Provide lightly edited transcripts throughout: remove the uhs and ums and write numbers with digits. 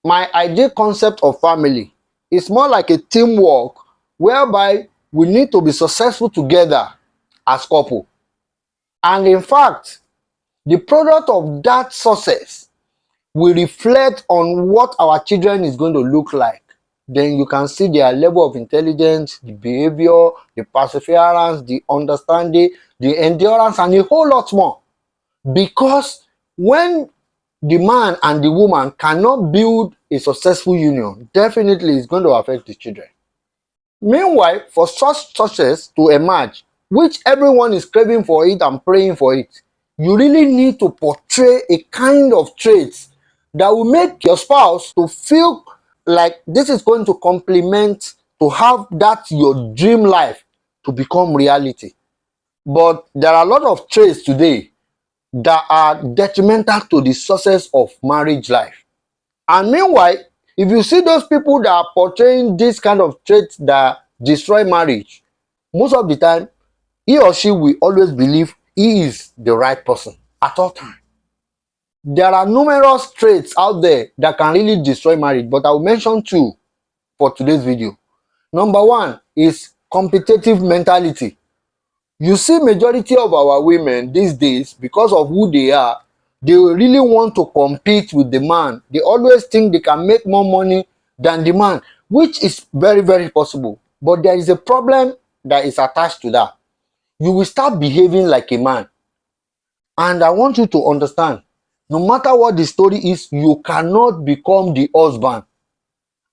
My ideal concept of family is more like a teamwork whereby we need to be successful together as couple. And in fact, the product of that success will reflect on what our children is going to look like. Then you can see their level of intelligence, the behavior, the perseverance, the understanding, the endurance, and a whole lot more. Because when the man and the woman cannot build a successful union, definitely it's going to affect the children. Meanwhile, for such success to emerge, which everyone is craving for it and praying for it, you really need to portray a kind of traits that will make your spouse to feel like this is going to complement, to have that your dream life to become reality. But there are a lot of traits today that are detrimental to the success of marriage life. And meanwhile, if you see those people that are portraying this kind of traits that destroy marriage, most of the time, he or she will always believe he is the right person at all times. There are numerous traits out there that can really destroy marriage, but I will mention two for today's video. Number one is competitive mentality. You see, majority of our women these days, because of who they are, they really want to compete with the man. They always think they can make more money than the man, which is very, very possible. But there is a problem that is attached to that. You will start behaving like a man. And I want you to understand, no matter what the story is, you cannot become the husband.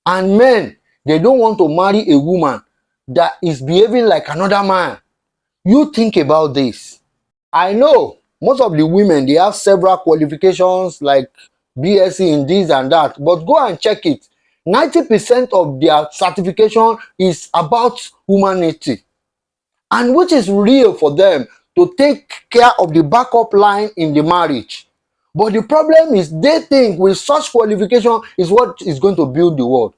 And men, they don't want to marry a woman that is behaving like another man. You think about this. I know most of the women, they have several qualifications like BSc in this and that, but go and check it. 90% of their certification is about humanity, and which is real for them to take care of the backup line in the marriage. But the problem is they think with such qualification is what is going to build the world.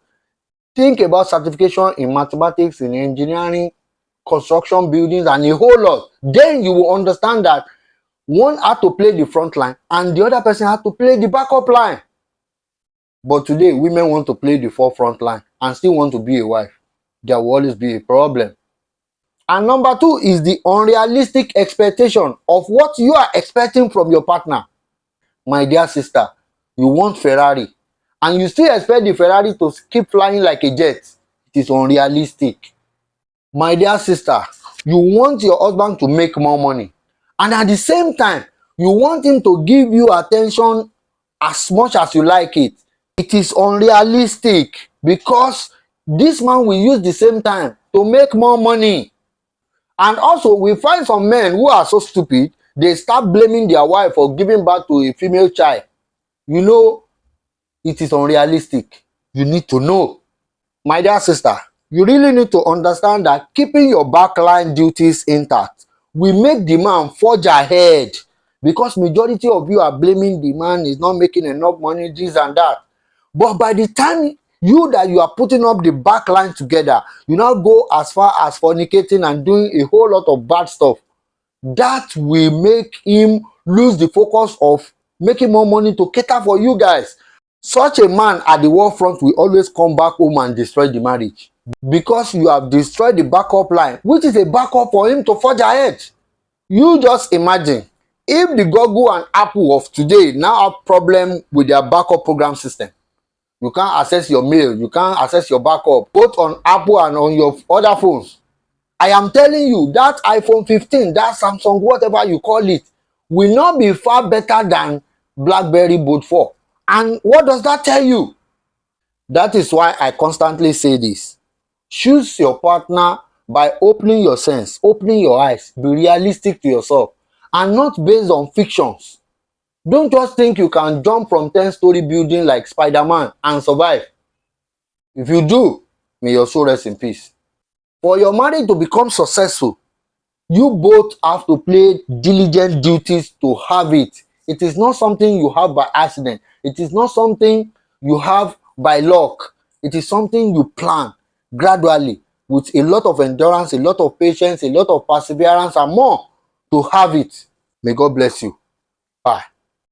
Think about certification in mathematics, in engineering, construction, buildings, and a whole lot. Then you will understand that one had to play the front line and the other person had to play the backup line. But today, women want to play the forefront line and still want to be a wife. There will always be a problem. And number two is the unrealistic expectation of what you are expecting from your partner. My dear sister, you want Ferrari and you still expect the Ferrari to keep flying like a jet. It is unrealistic. My dear sister, you want your husband to make more money, and at the same time, you want him to give you attention as much as you like it. It is unrealistic because this man will use the same time to make more money. And also, we find some men who are so stupid, they start blaming their wife for giving birth to a female child. You know, it is unrealistic. You need to know. My dear sister, you really need to understand that keeping your backline duties intact will make the man forge ahead, because majority of you are blaming the man is not making enough money, this and that. But by the time you are putting up the backline together, you now go as far as fornicating and doing a whole lot of bad stuff. That will make him lose the focus of making more money to cater for you guys. Such a man at the war front will always come back home and destroy the marriage, because you have destroyed the backup line, which is a backup for him to forge ahead. You just imagine if the Google and Apple of today now have problem with their backup program system. You can't access your mail, you can't access your backup, both on Apple and on your other phones. I am telling you, that iPhone 15, that Samsung, whatever you call it, will not be far better than BlackBerry Boat 4. And what does that tell you? That is why I constantly say this. Choose your partner by opening your sense, opening your eyes, be realistic to yourself, and not based on fictions. Don't just think you can jump from 10-story building like Spider-Man and survive. If you do, may your soul rest in peace. For your marriage to become successful, you both have to play diligent duties to have it. It is not something you have by accident. It is not something you have by luck. It is something you plan gradually with a lot of endurance, a lot of patience, a lot of perseverance, and more to have it. May God bless you. Bye.